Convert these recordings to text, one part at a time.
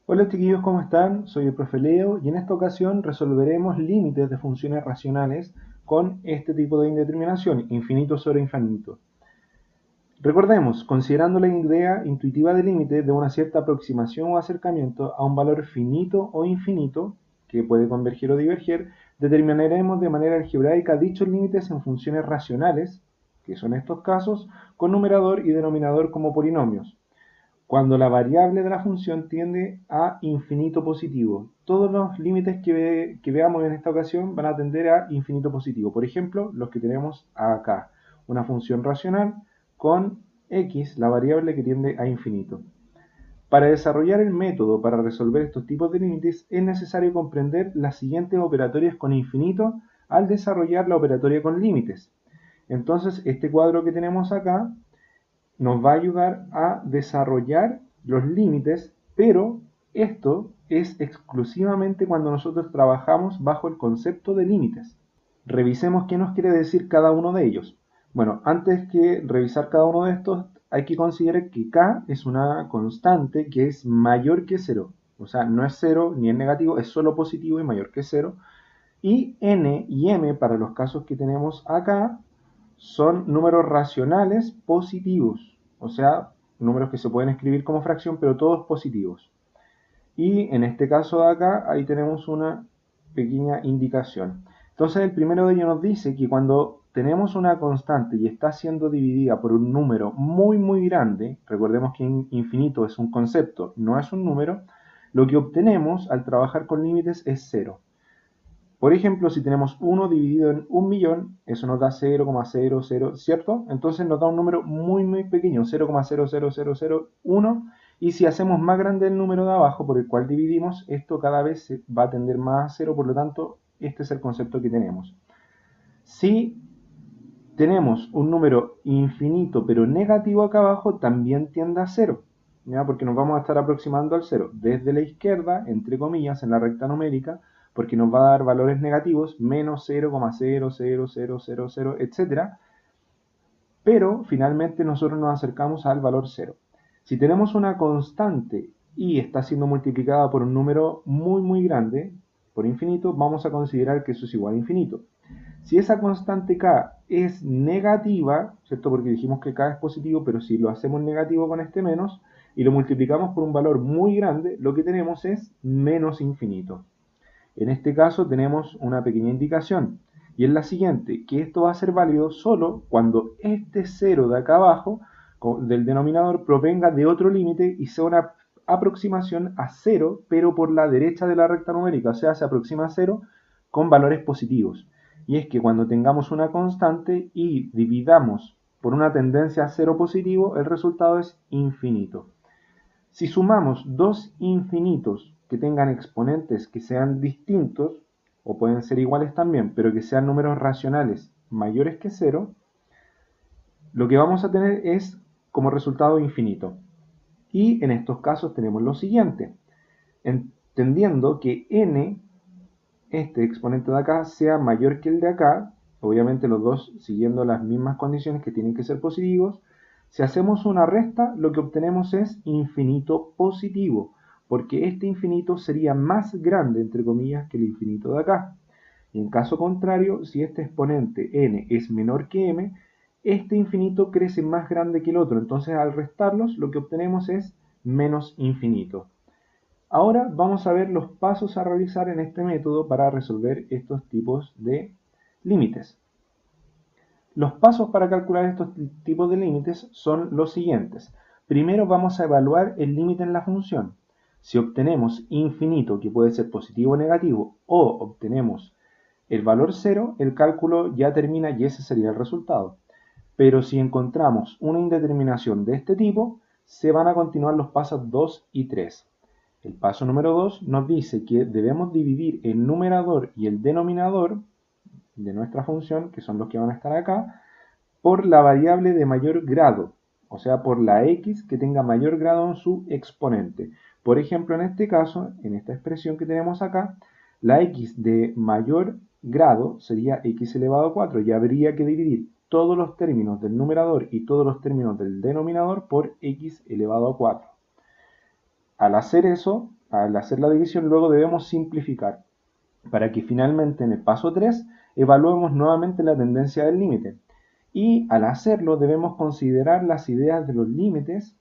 Hola chiquillos, ¿cómo están? Soy el profe Leo y en esta ocasión resolveremos límites de funciones racionales con este tipo de indeterminación, infinito sobre infinito. Recordemos, considerando la idea intuitiva de límite de una cierta aproximación o acercamiento a un valor finito o infinito, que puede converger o diverger, determinaremos de manera algebraica dichos límites en funciones racionales, que son estos casos, con numerador y denominador como polinomios cuando la variable de la función tiende a infinito positivo. Todos los límites que veamos en esta ocasión van a tender a infinito positivo. Por ejemplo, los que tenemos acá. Una función racional con x, la variable que tiende a infinito. Para desarrollar el método para resolver estos tipos de límites es necesario comprender las siguientes operatorias con infinito al desarrollar la operatoria con límites. Entonces, este cuadro que tenemos acá nos va a ayudar a desarrollar los límites, pero esto es exclusivamente cuando nosotros trabajamos bajo el concepto de límites. Revisemos qué nos quiere decir cada uno de ellos. Bueno, antes que revisar cada uno de estos, hay que considerar que k es una constante que es mayor que 0. O sea, no es 0 ni es negativo, es solo positivo y mayor que 0. Y n y m, para los casos que tenemos acá, son números racionales positivos, o sea, números que se pueden escribir como fracción, pero todos positivos. Y en este caso de acá, ahí tenemos una pequeña indicación. Entonces el primero de ellos nos dice que cuando tenemos una constante y está siendo dividida por un número muy grande, recordemos que infinito es un concepto, no es un número, lo que obtenemos al trabajar con límites es cero. Por ejemplo, si tenemos 1 dividido en 1.000.000, eso nos da 0,00, ¿cierto? Entonces nos da un número muy pequeño, 0,00001. Y si hacemos más grande el número de abajo por el cual dividimos, esto cada vez va a tender más a 0, por lo tanto, este es el concepto que tenemos. Si tenemos un número infinito pero negativo acá abajo, también tiende a 0, ¿ya? Porque nos vamos a estar aproximando al 0 desde la izquierda, entre comillas, en la recta numérica, porque nos va a dar valores negativos, menos 0,00000, etc. Pero finalmente nosotros nos acercamos al valor 0. Si tenemos una constante y está siendo multiplicada por un número muy grande, por infinito, vamos a considerar que eso es igual a infinito. Si esa constante k es negativa, ¿cierto? Porque dijimos que k es positivo, pero si lo hacemos negativo con este menos y lo multiplicamos por un valor muy grande, lo que tenemos es menos infinito. En este caso tenemos una pequeña indicación, y es la siguiente, que esto va a ser válido solo cuando este cero de acá abajo, del denominador, provenga de otro límite y sea una aproximación a cero, pero por la derecha de la recta numérica, o sea, se aproxima a cero con valores positivos. Y es que cuando tengamos una constante y dividamos por una tendencia a cero positivo, el resultado es infinito. Si sumamos dos infinitos que tengan exponentes que sean distintos, o pueden ser iguales también, pero que sean números racionales mayores que cero, lo que vamos a tener es como resultado infinito. Y en estos casos tenemos lo siguiente, entendiendo que n, este exponente de acá, sea mayor que el de acá, obviamente los dos siguiendo las mismas condiciones que tienen que ser positivos. Si hacemos una resta, lo que obtenemos es infinito positivo, porque este infinito sería más grande, entre comillas, que el infinito de acá. Y en caso contrario, si este exponente n es menor que m, este infinito crece más grande que el otro. Entonces al restarlos, lo que obtenemos es menos infinito. Ahora vamos a ver los pasos a realizar en este método para resolver estos tipos de límites. Los pasos para calcular estos tipos de límites son los siguientes. Primero vamos a evaluar el límite en la función. Si obtenemos infinito, que puede ser positivo o negativo, o obtenemos el valor 0, el cálculo ya termina y ese sería el resultado. Pero si encontramos una indeterminación de este tipo, se van a continuar los pasos 2 y 3. El paso número 2 nos dice que debemos dividir el numerador y el denominador de nuestra función, que son los que van a estar acá, por la variable de mayor grado, o sea, por la x que tenga mayor grado en su exponente. Por ejemplo, en este caso, en esta expresión que tenemos acá, la x de mayor grado sería x elevado a 4 y habría que dividir todos los términos del numerador y todos los términos del denominador por x elevado a 4. Al hacer eso, al hacer la división, luego debemos simplificar para que finalmente en el paso 3 evaluemos nuevamente la tendencia del límite. Y al hacerlo debemos considerar las ideas de los límites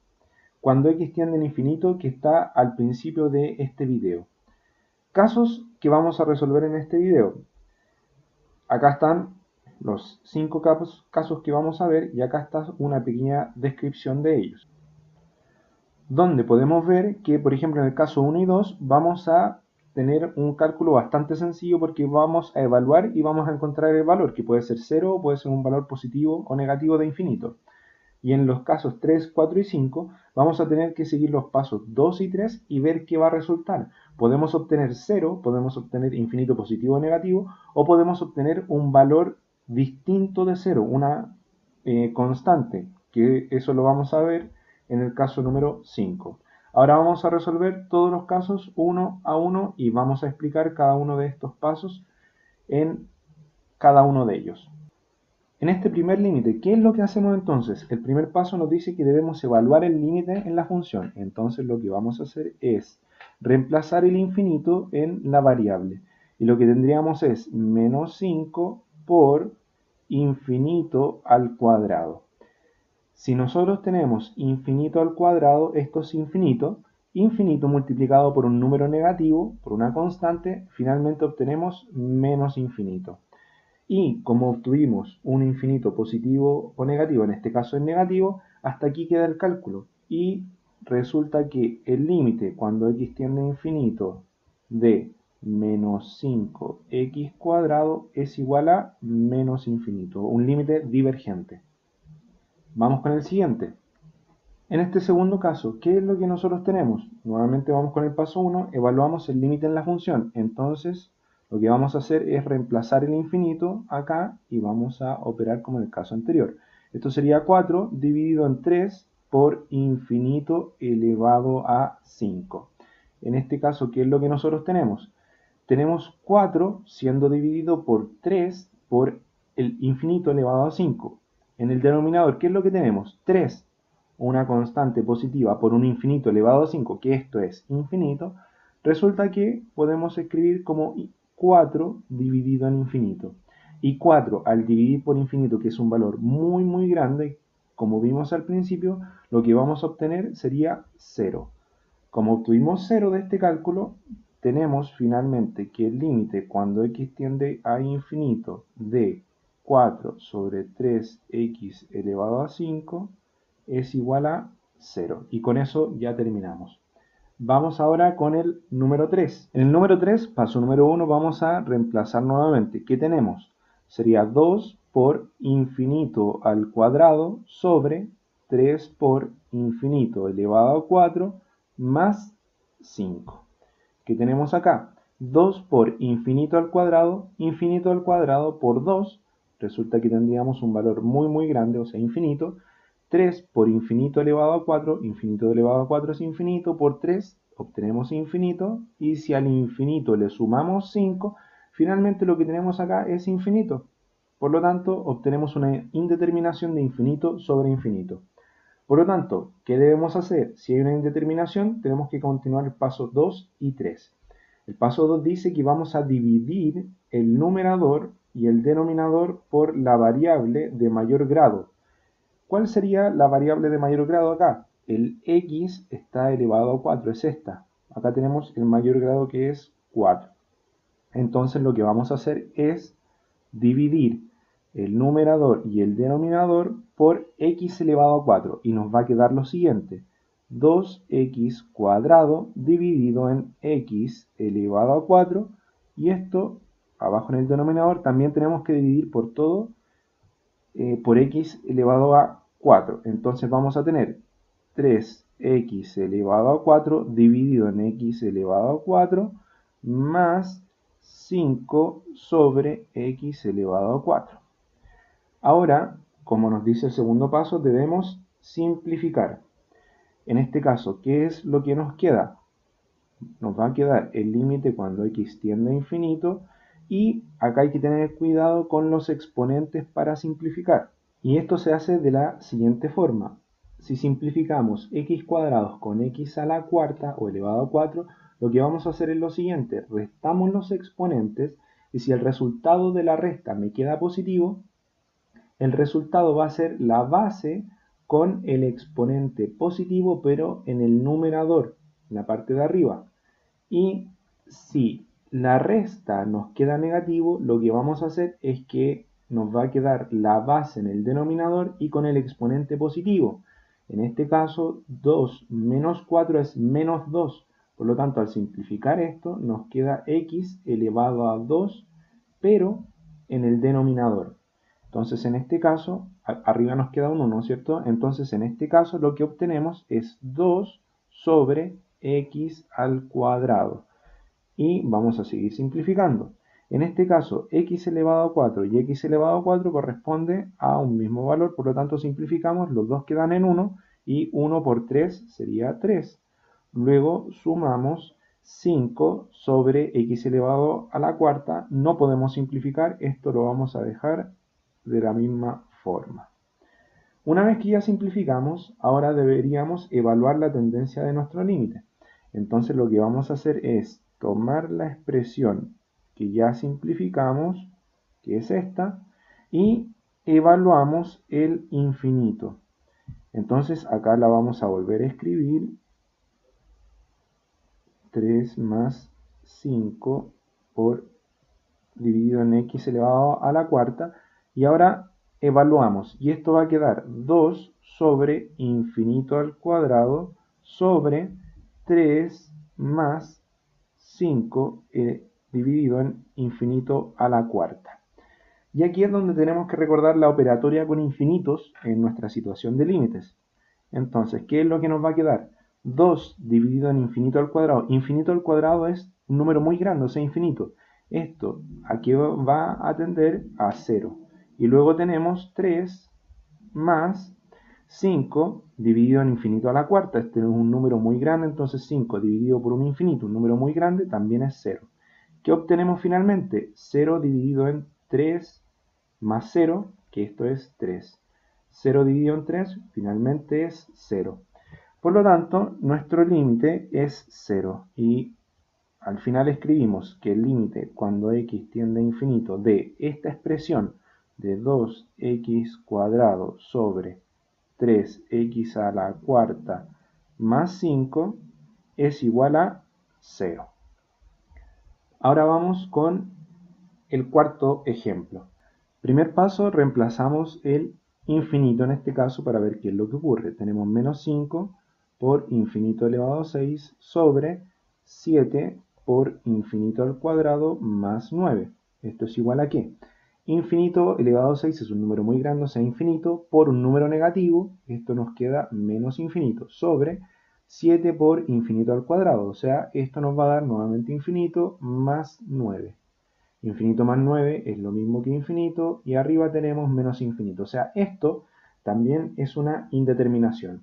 cuando x tiende a infinito que está al principio de este video. Casos que vamos a resolver en este video. Acá están los 5 casos que vamos a ver y acá está una pequeña descripción de ellos. Donde podemos ver que, por ejemplo, en el caso 1 y 2 vamos a tener un cálculo bastante sencillo porque vamos a evaluar y vamos a encontrar el valor, que puede ser 0 o puede ser un valor positivo o negativo de infinito. Y en los casos 3, 4 y 5 vamos a tener que seguir los pasos 2 y 3 y ver qué va a resultar. Podemos obtener 0, podemos obtener infinito positivo o negativo, o podemos obtener un valor distinto de 0, una constante, que eso lo vamos a ver en el caso número 5. Ahora vamos a resolver todos los casos uno a uno y vamos a explicar cada uno de estos pasos en cada uno de ellos. En este primer límite, ¿qué es lo que hacemos entonces? El primer paso nos dice que debemos evaluar el límite en la función. Entonces lo que vamos a hacer es reemplazar el infinito en la variable. Y lo que tendríamos es menos 5 por infinito al cuadrado. Si nosotros tenemos infinito al cuadrado, esto es infinito. Infinito multiplicado por un número negativo, por una constante, finalmente obtenemos menos infinito. Y como obtuvimos un infinito positivo o negativo, en este caso es negativo, hasta aquí queda el cálculo. Y resulta que el límite cuando x tiende a infinito de menos 5x cuadrado es igual a menos infinito, un límite divergente. Vamos con el siguiente. En este segundo caso, ¿qué es lo que nosotros tenemos? Nuevamente vamos con el paso 1, evaluamos el límite en la función. Entonces, lo que vamos a hacer es reemplazar el infinito acá y vamos a operar como en el caso anterior. Esto sería 4 dividido en 3 por infinito elevado a 5. En este caso, ¿qué es lo que nosotros tenemos? Tenemos 4 siendo dividido por 3 por el infinito elevado a 5. En el denominador, ¿qué es lo que tenemos? 3, una constante positiva por un infinito elevado a 5, que esto es infinito, resulta que podemos escribir como 4 dividido en infinito. Y 4 al dividir por infinito, que es un valor muy muy grande, como vimos al principio, lo que vamos a obtener sería 0. Como obtuvimos 0 de este cálculo, tenemos finalmente que el límite cuando x tiende a infinito de 4 sobre 3x elevado a 5 es igual a 0. Y con eso ya terminamos. Vamos ahora con el número 3. En el número 3, paso número 1, vamos a reemplazar nuevamente. ¿Qué tenemos? Sería 2 por infinito al cuadrado sobre 3 por infinito elevado a 4 más 5. ¿Qué tenemos acá? 2 por infinito al cuadrado por 2, resulta que tendríamos un valor muy muy grande, o sea infinito. 3 por infinito elevado a 4, infinito elevado a 4 es infinito, por 3 obtenemos infinito, y si al infinito le sumamos 5, finalmente lo que tenemos acá es infinito. Por lo tanto, obtenemos una indeterminación de infinito sobre infinito. Por lo tanto, ¿qué debemos hacer? Si hay una indeterminación, tenemos que continuar el paso 2 y 3. El paso 2 dice que vamos a dividir el numerador y el denominador por la variable de mayor grado. ¿Cuál sería la variable de mayor grado acá? El x está elevado a 4, es esta. Acá tenemos el mayor grado que es 4. Entonces lo que vamos a hacer es dividir el numerador y el denominador por x elevado a 4 y nos va a quedar lo siguiente: 2x cuadrado dividido en x elevado a 4, y esto abajo en el denominador también tenemos que dividir por todo por x elevado a 4. Entonces vamos a tener 3x elevado a 4 dividido en x elevado a 4 más 5 sobre x elevado a 4. Ahora, como nos dice el segundo paso, debemos simplificar. En este caso, ¿qué es lo que nos queda? Nos va a quedar el límite cuando x tiende a infinito, y acá hay que tener cuidado con los exponentes para simplificar. Y esto se hace de la siguiente forma. Si simplificamos x cuadrados con x a la cuarta o elevado a 4, lo que vamos a hacer es lo siguiente: restamos los exponentes y si el resultado de la resta me queda positivo, el resultado va a ser la base con el exponente positivo, pero en el numerador, en la parte de arriba. Y si la resta nos queda negativo, lo que vamos a hacer es que nos va a quedar la base en el denominador y con el exponente positivo. En este caso, 2 menos 4 es menos 2. Por lo tanto, al simplificar esto, nos queda x elevado a 2, pero en el denominador. Entonces, en este caso, arriba nos queda un 1, ¿no es cierto? Entonces, en este caso, lo que obtenemos es 2 sobre x al cuadrado. Y vamos a seguir simplificando. En este caso, x elevado a 4 y x elevado a 4 corresponde a un mismo valor, por lo tanto simplificamos, los dos quedan en 1 y 1 por 3 sería 3. Luego sumamos 5 sobre x elevado a la cuarta. No podemos simplificar, esto lo vamos a dejar de la misma forma. Una vez que ya simplificamos, ahora deberíamos evaluar la tendencia de nuestro límite. Entonces lo que vamos a hacer es tomar la expresión que ya simplificamos, que es esta, y evaluamos el infinito. Entonces acá la vamos a volver a escribir: 3 más 5 por dividido en x elevado a la cuarta, y ahora evaluamos, y esto va a quedar 2 sobre infinito al cuadrado sobre 3 más 5 dividido en infinito a la cuarta. Y aquí es donde tenemos que recordar la operatoria con infinitos en nuestra situación de límites. Entonces, ¿qué es lo que nos va a quedar? 2 dividido en infinito al cuadrado. Infinito al cuadrado es un número muy grande, o sea, infinito. Esto aquí va a tender a 0. Y luego tenemos 3 más 5 dividido en infinito a la cuarta. Este es un número muy grande, entonces 5 dividido por un infinito, un número muy grande, también es 0. ¿Qué obtenemos finalmente? 0 dividido en 3 más 0, que esto es 3. 0 dividido en 3 finalmente es 0. Por lo tanto, nuestro límite es 0 y al final escribimos que el límite cuando x tiende a infinito de esta expresión de 2x cuadrado sobre 3x a la cuarta más 5 es igual a 0. Ahora vamos con el cuarto ejemplo. Primer paso, reemplazamos el infinito en este caso para ver qué es lo que ocurre. Tenemos menos 5 por infinito elevado a 6 sobre 7 por infinito al cuadrado más 9. ¿Esto es igual a qué? Infinito elevado a 6 es un número muy grande, o sea, infinito, por un número negativo, esto nos queda menos infinito, sobre 7 por infinito al cuadrado, o sea, esto nos va a dar nuevamente infinito más 9. Infinito más 9 es lo mismo que infinito y arriba tenemos menos infinito. O sea, esto también es una indeterminación.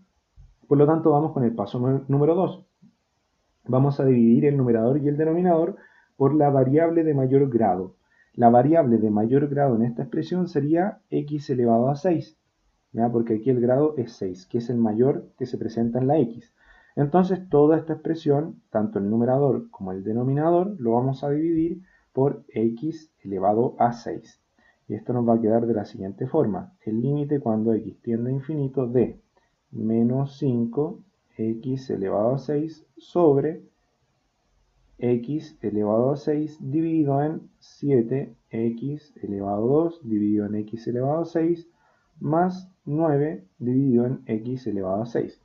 Por lo tanto, vamos con el paso número 2. Vamos a dividir el numerador y el denominador por la variable de mayor grado. La variable de mayor grado en esta expresión sería x elevado a 6, ¿ya? Porque aquí el grado es 6, que es el mayor que se presenta en la x. Entonces, toda esta expresión, tanto el numerador como el denominador, lo vamos a dividir por x elevado a 6. Y esto nos va a quedar de la siguiente forma: el límite cuando x tiende a infinito de menos 5 x elevado a 6 sobre x elevado a 6 dividido en 7x elevado a 2 dividido en x elevado a 6 más 9 dividido en x elevado a 6.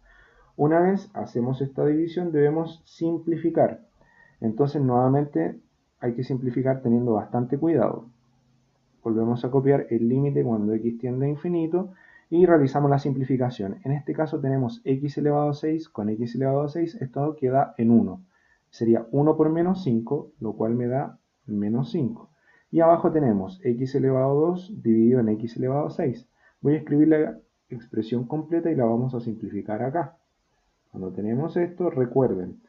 Una vez hacemos esta división debemos simplificar. Entonces nuevamente hay que simplificar teniendo bastante cuidado. Volvemos a copiar el límite cuando x tiende a infinito y realizamos la simplificación. En este caso tenemos x elevado a 6 con x elevado a 6, esto queda en 1. Sería 1 por menos 5, lo cual me da menos 5. Y abajo tenemos x elevado a 2 dividido en x elevado a 6. Voy a escribir la expresión completa y la vamos a simplificar acá. Cuando tenemos esto, recuerden,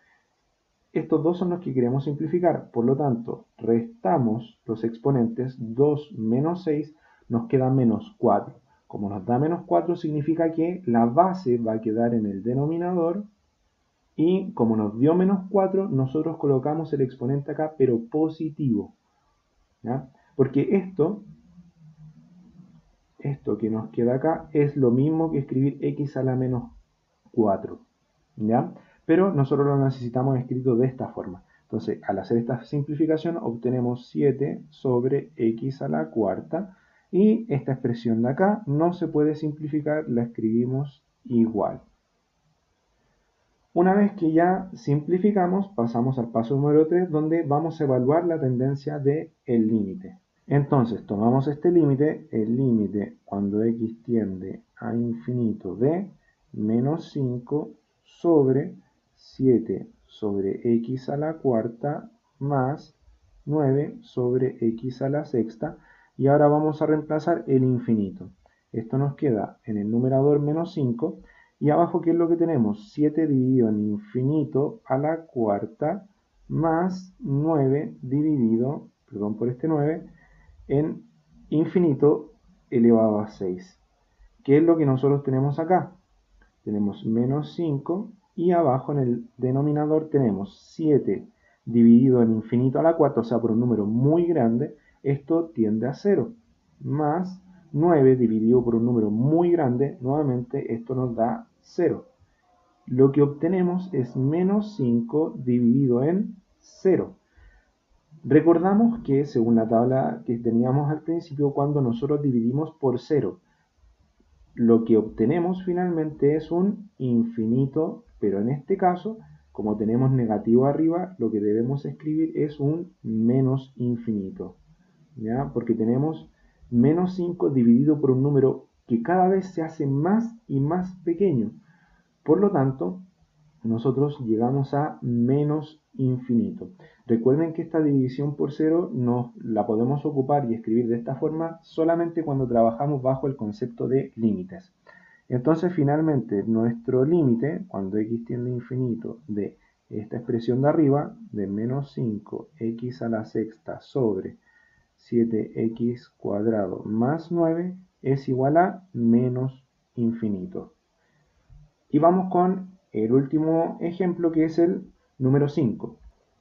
estos dos son los que queremos simplificar, por lo tanto, restamos los exponentes. 2 menos 6 nos queda menos 4. Como nos da menos 4 significa que la base va a quedar en el denominador Y como nos dio menos 4, nosotros colocamos el exponente acá, pero positivo, ¿ya? Porque esto que nos queda acá es lo mismo que escribir x a la menos 4, ¿ya? Pero nosotros lo necesitamos escrito de esta forma. Entonces, al hacer esta simplificación, obtenemos 7 sobre x a la cuarta, y esta expresión de acá no se puede simplificar, la escribimos igual. Una vez que ya simplificamos, pasamos al paso número 3, donde vamos a evaluar la tendencia del límite. Entonces, tomamos este límite, el límite cuando x tiende a infinito de menos 5 sobre 7 sobre x a la cuarta más 9 sobre x a la sexta, y ahora vamos a reemplazar el infinito. Esto nos queda en el numerador menos 5, y abajo, ¿qué es lo que tenemos? 7 dividido en infinito a la cuarta más 9 dividido, perdón por este 9, en infinito elevado a 6. ¿Qué es lo que nosotros tenemos acá? Tenemos menos 5, y abajo en el denominador tenemos 7 dividido en infinito a la cuarta, o sea, por un número muy grande, esto tiende a 0, más 9 dividido por un número muy grande, nuevamente esto nos da 0. Lo que obtenemos es menos 5 dividido en 0. Recordamos que según la tabla que teníamos al principio, cuando nosotros dividimos por 0, lo que obtenemos finalmente es un infinito, pero en este caso, como tenemos negativo arriba, lo que debemos escribir es un menos infinito, ¿ya? Porque tenemos menos 5 dividido por un número que cada vez se hace más y más pequeño. Por lo tanto, nosotros llegamos a menos infinito. Recuerden que esta división por cero la podemos ocupar y escribir de esta forma solamente cuando trabajamos bajo el concepto de límites. Entonces, finalmente, nuestro límite, cuando x tiende a infinito, de esta expresión de arriba, de menos 5x a la sexta sobre 7x cuadrado más 9, es igual a menos infinito. Y vamos con el último ejemplo, que es el número 5.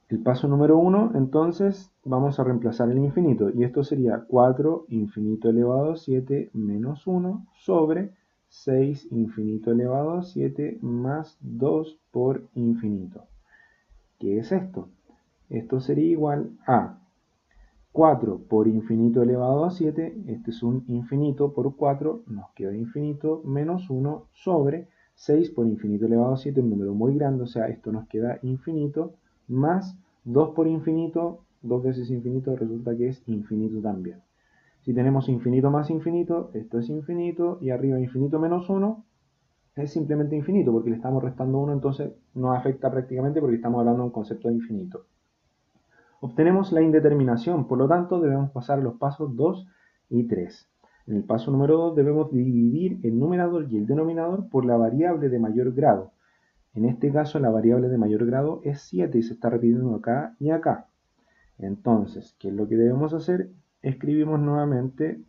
El paso número 1, entonces, vamos a reemplazar el infinito, y esto sería 4 infinito elevado a 7 menos 1 sobre 6 infinito elevado a 7 más 2 por infinito. ¿Qué es esto? Esto sería igual a 4 por infinito elevado a 7, este es un infinito por 4, nos queda infinito, menos 1 sobre 6 por infinito elevado a 7, un número muy grande, o sea, esto nos queda infinito, más 2 por infinito, 2 veces infinito, resulta que es infinito también. Si tenemos infinito más infinito, esto es infinito, y arriba infinito menos 1, es simplemente infinito, porque le estamos restando 1, entonces no afecta prácticamente porque estamos hablando de un concepto de infinito. Obtenemos la indeterminación, por lo tanto debemos pasar a los pasos 2 y 3. En el paso número 2 debemos dividir el numerador y el denominador por la variable de mayor grado. En este caso la variable de mayor grado es 7 y se está repitiendo acá y acá. Entonces, ¿qué es lo que debemos hacer? Escribimos nuevamente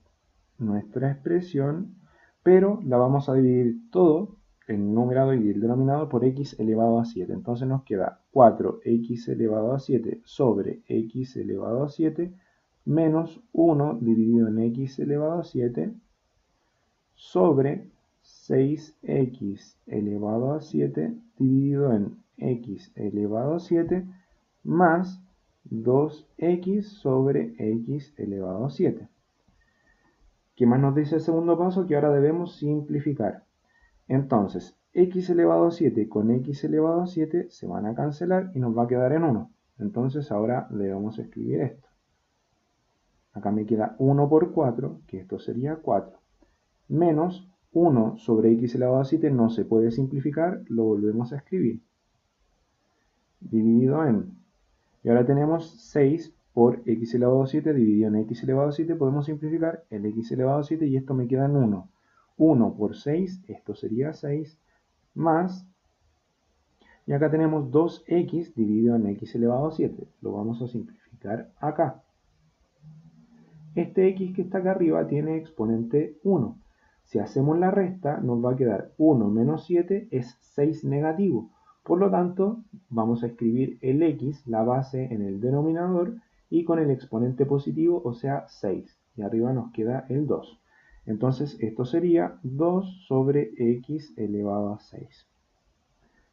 nuestra expresión, pero la vamos a dividir todo, el numerador y el denominador, por x elevado a 7. Entonces nos queda 4x elevado a 7 sobre x elevado a 7 menos 1 dividido en x elevado a 7 sobre 6x elevado a 7 dividido en x elevado a 7 más 2x sobre x elevado a 7. ¿Qué más nos dice el segundo paso? Que ahora debemos simplificar. Entonces, x elevado a 7 con x elevado a 7 se van a cancelar y nos va a quedar en 1. Entonces ahora debemos escribir esto. Acá me queda 1 por 4, que esto sería 4. Menos 1 sobre x elevado a 7 no se puede simplificar, lo volvemos a escribir. Dividido en... Y ahora tenemos 6 por x elevado a 7 dividido en x elevado a 7, podemos simplificar el x elevado a 7 y esto me queda en 1. 1 por 6, esto sería 6, más, y acá tenemos 2x dividido en x elevado a 7. Lo vamos a simplificar acá. Este x que está acá arriba tiene exponente 1. Si hacemos la resta, nos va a quedar 1 menos 7 es 6 negativo. Por lo tanto, vamos a escribir el x, la base, en el denominador y con el exponente positivo, o sea 6. Y arriba nos queda el 2. Entonces esto sería 2 sobre x elevado a 6.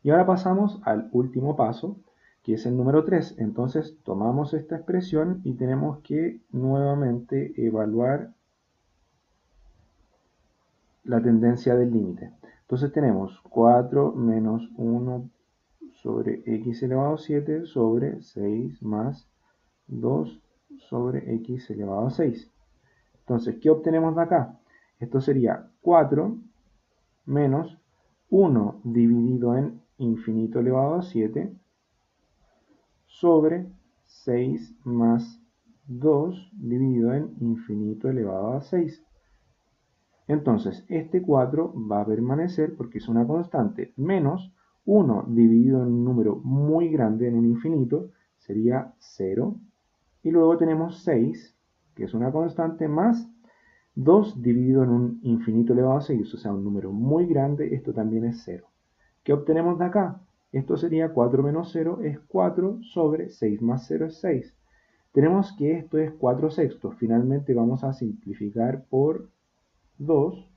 Y ahora pasamos al último paso, que es el número 3. Entonces tomamos esta expresión y tenemos que nuevamente evaluar la tendencia del límite. Entonces tenemos 4 menos 1 sobre x elevado a 7 sobre 6 más 2 sobre x elevado a 6. Entonces, ¿qué obtenemos de acá? Esto sería 4 menos 1 dividido en infinito elevado a 7 sobre 6 más 2 dividido en infinito elevado a 6. Entonces, este 4 va a permanecer porque es una constante, menos 1 dividido en un número muy grande, en un infinito, sería 0. Y luego tenemos 6, que es una constante, más 2 dividido en un infinito elevado a 6, o sea, un número muy grande, esto también es 0. ¿Qué obtenemos de acá? Esto sería 4 menos 0 es 4 sobre 6 más 0 es 6. Tenemos que esto es 4 sextos. Finalmente vamos a simplificar por 2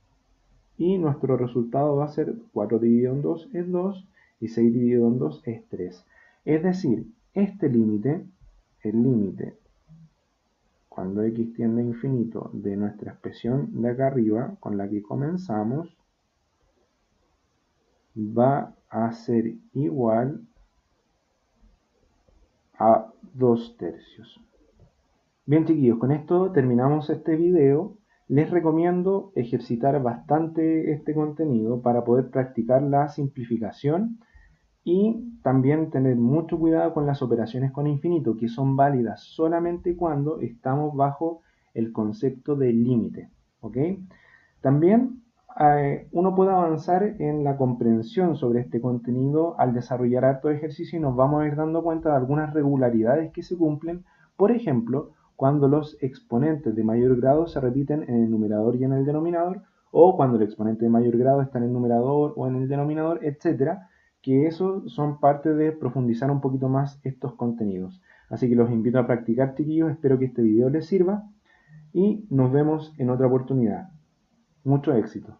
y nuestro resultado va a ser 4 dividido en 2 es 2 y 6 dividido en 2 es 3. Es decir, este límite, el límite cuando x tiende a infinito de nuestra expresión de acá arriba, con la que comenzamos, va a ser igual a 2 tercios. Bien chiquillos, con esto terminamos este video. Les recomiendo ejercitar bastante este contenido para poder practicar la simplificación y también tener mucho cuidado con las operaciones con infinito, que son válidas solamente cuando estamos bajo el concepto de límite. ¿Ok? También uno puede avanzar en la comprensión sobre este contenido al desarrollar harto ejercicio y nos vamos a ir dando cuenta de algunas regularidades que se cumplen, por ejemplo, cuando los exponentes de mayor grado se repiten en el numerador y en el denominador, o cuando el exponente de mayor grado está en el numerador o en el denominador, etcétera, que eso son parte de profundizar un poquito más estos contenidos. Así que los invito a practicar, chiquillos, espero que este video les sirva y nos vemos en otra oportunidad. Mucho éxito.